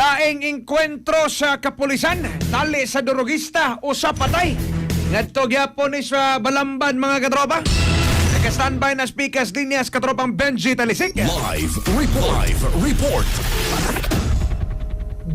Laing engkwentro sa kapulisan, tali sa durugista o sa patay. Ngadto gyapon ni sa Balamban mga katropa. Naka-standby na speakers linyas katropang Benji Talisik. Live report.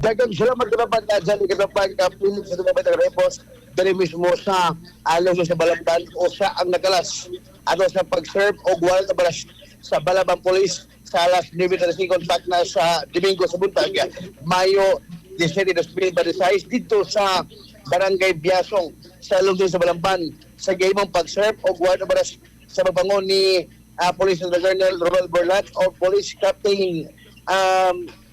Dagang salamat kapapan na dyan kapapan kapilit sa tumabay ng repos dali mismo sa along sa Balamban o sa ang nakalas ato sa pag-serve o guwal na balas sa Balamban Police sa alas 9:35 contact na sa Domingo sa Buntag, Mayo 17, 2026 dito sa Barangay Biasong sa lungsod sa Balamban sa gayemong pag-serve o guwal na balas sa pagbangon ni Police Colonel Ronald Borlat o Police Captain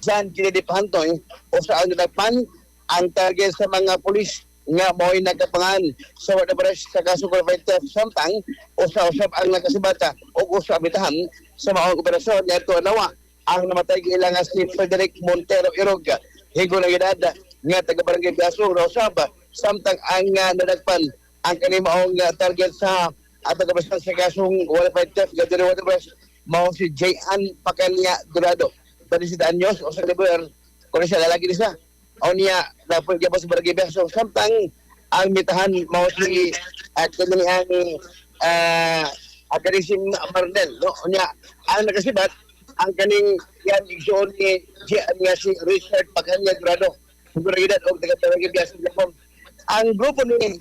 Jan Kennedy Pantoy o sa ang nagpan ang target sa mga pulis nga mo'y nagkapangan sa wadabaras sa kaso corporate theft samtang o sa usap ang nakasibata o sa abitahan sa mga operasyon nga ito nawa ang namatay ilang si Frederick Montero Iroga higo na gidad nga taga-barangay Biasong na usap samtang ang nadagpan ang kanimaong target sa at nagkabasan sa kasong qualified theft gadiri wadabaras mao si J.An. Pacania Dorado 27 anyos o sa liber kung siya lalaki nisa o niya dapat gyapon sa barangay Biasong samtang ang mitahan mao si at kani ang Akarisim Marnel no o niya ang nakasibat ang kaning yan igsoon ni si Richard Pacania Dorado seguridad o taga-barangay Biasong Japon ang grupo ni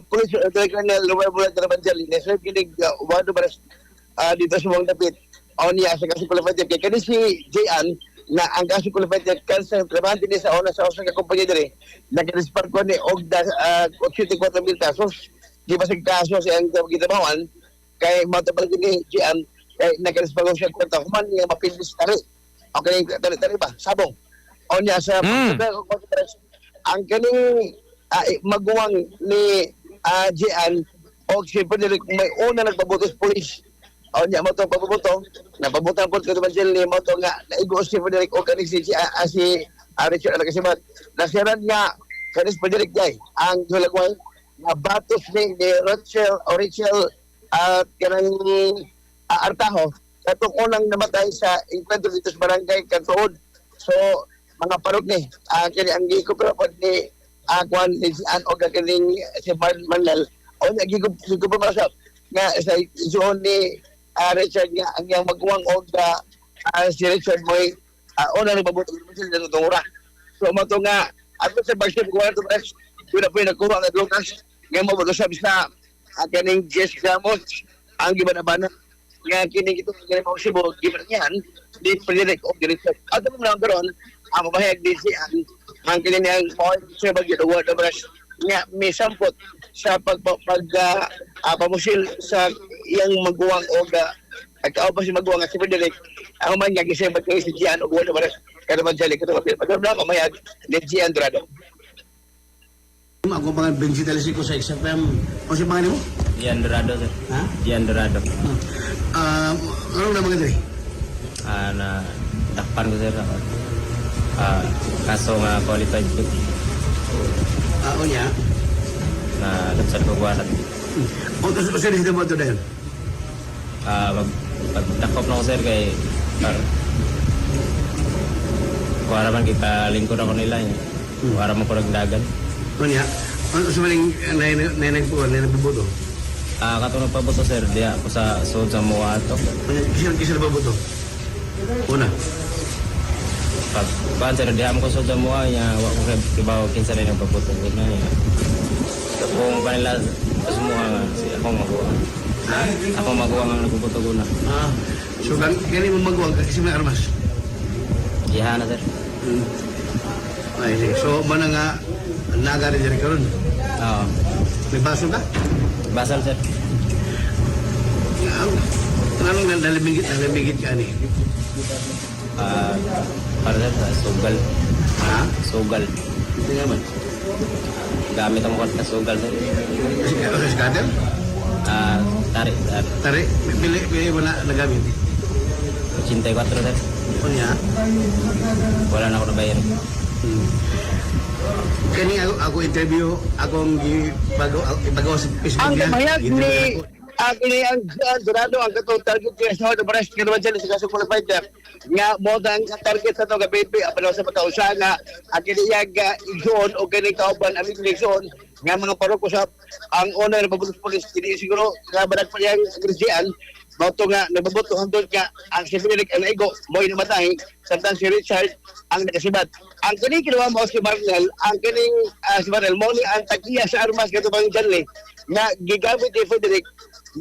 Police Colonel Robert Bulat Rabanjali na serve kinig wado baras dito sa mga dapit o niya sa kaso qualified kay kani si J.An. na ang kaso qualified cancer trabante ni sa una sa usang kakumpanya diri nag-dispar ko ni og 84,000 pesos di ba sa kaso siya ang gitabawan kay matabal ni J.An. kay nag-dispar ko siya kwenta human niya mapindis tari o kani tari ba sabong o niya sa ang kaning maguwang ni J.An. o siyempre may una nagpabutos police o niya mo itong pabubuto napabutan po ito naman dyan ni mo ito nga naigo si Frederick o kanis si Richard Alakasimat nasiran nga kanis Frederick jay ang hulagway na batos ni Rachel at kanang Artaho katong unang namatay sa enkwentro dito sa barangay Kantuod so mga parok ni kani ang gikupro po ni Kwan ni An o kakaning si Manlal o niya gikupro masap nga sa zone ni Richard nga ang yang magkuwang og si Richard Moy una ni pabuto sa tungura so mo to nga ato sa pag-ship ko ato press pila po nakuha nga drugs nga mo boto sa bisa kaning Jess Gamos ang gibanabana nga kini ito nga mo sibo gibanyan di Frederick og Richard ato mo lang karon ang mabahayag di si ang kini ang point sa bagyo word of rush nga may sampot sa pamusil sa iyang maguwang o nagkaupa si maguwang at si Frederick ang man nga gising magkain si Gian o wala maras kada man siya likod pagkabla mamayag ni Gian Dorado ako mga Benji Talisik ko sa XFM o si mga mo? Gian Dorado sir. Ha? Gian Dorado. Ano na mga dali? Na dakpan ko sir kaso nga qualified ko O niya? na lutsad ko kuwalat. O to sa dito mo ito dahil? Pagdakop na ko sir kay kuwara man kita lingkod ako nila kuwara man ko nagdagan. O niya? Ano sa maling nanagbubuto? Katulong pa buto sir diya ako sa sud sa mga ato. Kisir ba buto? Una? Pag sir diya mo ko sud sa mga niya wak ko kibaw kinsa rin ang pabuto na niya. Kung kanila sa mga nga akong maguwa. Ako maguwa nga nagpuputo ko na. So gani mo maguwang kasi may armas? Iha na sir. Ay, sige. So mana nga nagari diri karon? Oo. May baso ka? Basal sir. Anong nalimigit ka ni? Para sir sa sugal. Ha? Sugal. Hindi naman. Gamit ang kuwat na sugal sir. Kasi skater? Tarik. Tari, pili mo na nagamit. 84 sir. O niya? Wala na ako nabayan. Kani ako interview akong ipagawa sa Facebook ang niya. kamayag ni Kini ang Dorado ang katong target kaya sa Obrest kaya naman dyan sa kaso qualified nga mo ang target sa ito gabi apalaw sa patausa nga kini yung igsoon o kini kauban ang igsoon nga mga paroko sa ang owner ng Babulos Police kini siguro nga balag pa yung agresiyan Mauto nga, nababuto doon nga ang si Frederick ang naigo, mo'y namatay, samtang si Richard ang nakasibat. Ang kining kinuha mo si Marnel, ang kining si Marnel, mo ni ang tagiya sa armas kato bang Janley, nga gigamit ni Frederick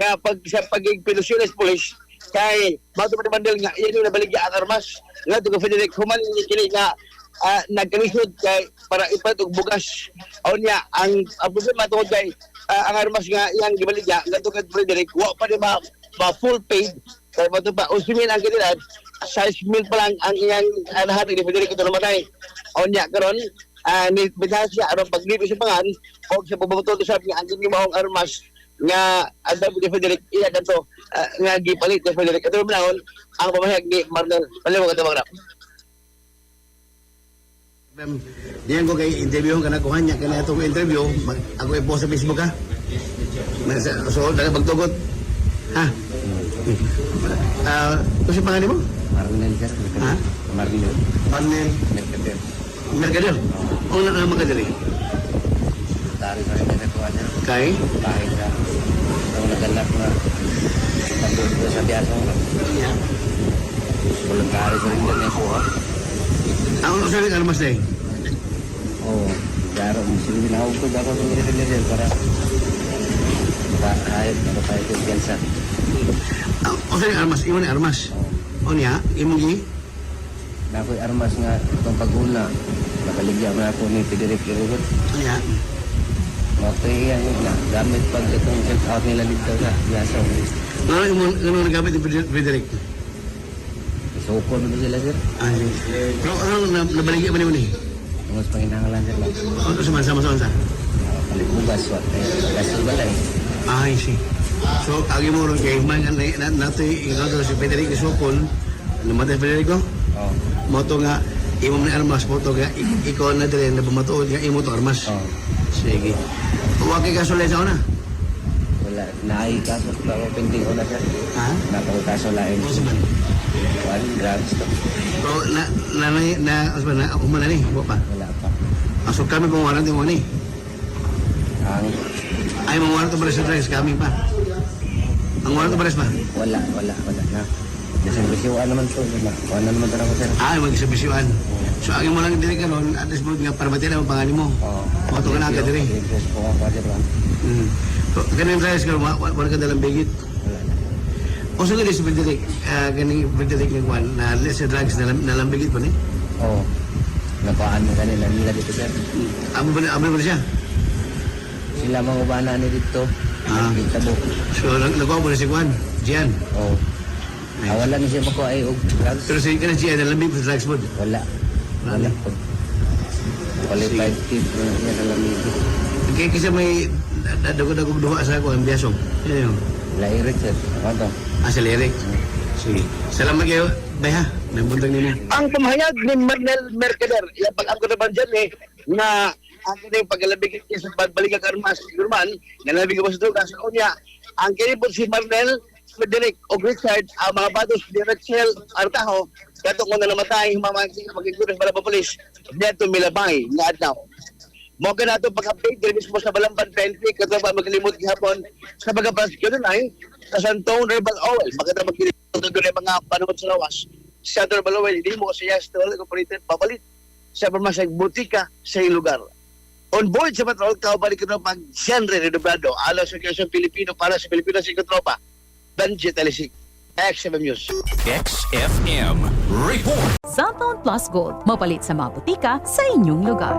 nga sa pagiging pilusyones police, kay mauto pa ni Marnel nga, iyan yung nabaligya ang armas, nga ito Frederick, human ni kining nga nagkamisod kay para ipat og bugas. O niya, ang problema tungkol kay ang armas nga iyang gibaligya, nga ito kay Frederick, wa pa ni ma full paid kaya ba ito pa usimin ang kanilad 6 mil pa lang ang iyang lahat ni Federico ito namatay o niya karon ni bitahan siya aron paglibi sa pangan o sa pagbabato sa ang kini maong armas nga adab ni Federico iya kanto nga gipalit ni Federico ito naman ang pamahayag ni Marnel paliwag ito mga Diyan ko kay interview ka na kuha niya kaya itong interview ako i-post sa Facebook ha so pagtugot ha ano siya pangalan mo? Marnel sir. Ha? Marnel. Marnel Mercader. Mercader? O na Mercader eh? Dari sa rin na kuha niya. Kay? Kahit sa ang naganap na pagdudo sa biyasong Yeah. voluntary sa rin na kuha. Ang sa rin armas na eh? Oo. Daro, sige binahog ko ako sa mga para kahit tayo kumpiyansa. O sa rin armas? Imo na armas? O niya? Imo gi? Na ako'y armas nga itong pag-una. Nakaligya mo na ako ni Federic Irugot. O niya? Matoy yan na gamit pag itong check-out nila dito sa Biasaw. Ano nagamit ni Frederick? Isukon mo sila sir. Ay, pero ano nabaligya ba niyo ni? Mas panginangalan sir lang. O sama-sama. Palibugas, gastos balay. Ay, see. So, agi mo rin kay man natoy ino si Federico Sokol, namatay Federico. Oo. Moto nga imo ni armas moto nga ikaw na dire na bumatuod nga imo to armas. Oo. Sige. Wa kay kasulay sa una. Wala. Naikaso pa ako pinting ko na sir. Ha? Napakaso lain. O sa man. Kuan, drugs to. So na ako man ni, wa pa. Wala pa. Aso kami pangalan mo ni. Ang Ay mga warto para sa drugs kami pa. Ang warto para ba? wala na. Nasibisiwan naman to. Kuan naman to ako sir. Ay mag-isabisiwan. So agi mo lang dire karon at least mo nga para matira ang pangalan mo. Oo. Moto ka na agad dire. Interest po ako sir. So kanang drugs karon wala ka dalang bigit. Wala na. O sa ganito si Frederick, ganing Frederick ng kwan, na less sa drugs, nalambigit pa ni? Oo. Napaan mo kanila nila dito sir. Amo ba siya? Sila mga ubana ni dito. Ah. Nagkitabo. So, nagawa mo na si Kwan, Gian. Oo. Wala na siya makuha ay og drugs. Pero si ka na Gian, nalambig sa drugs mo. Wala. Wala po. Qualified tip na nalamig. Kaya kasi may dagog duha sa ako, ang biyasong. Yan yun. Lairik sir. Ano to? Sa lirik. Sige. Salamat kayo. Bay ha, nabuntang nimo. ang pamahayag ni Marnel Mercader iya pag-angko naman dyan na ang kini paglalabig sa pagbalik ang armas Gurman nalabig mo sa dugas o niya ang kini po si Marnel Frederick o Richard ang mga bados ni Rachel Artaho katong kung na namatay mamangkin magiguros para pa polis dito milabay nga adlaw mo ka na ito pag-update dito mismo sa Balamban PNP katong ba maglimot gihapon sa pagka-prosecution ay sa Santong Herbal Oil maganda magkilimot doon mga panahon sa lawas sa Herbal Oil hindi mo siya store operated papalit sa permasag butika sa iyong lugar. On board sa patrol, kaubalik ito pag genre redoblado alas sa Quezon Pilipino para sa Pilipino sa tropa. Benji Talisik, XFM News. XFM Report. Cellphone Plus Gold. Mapalit sa mga butika sa inyong lugar.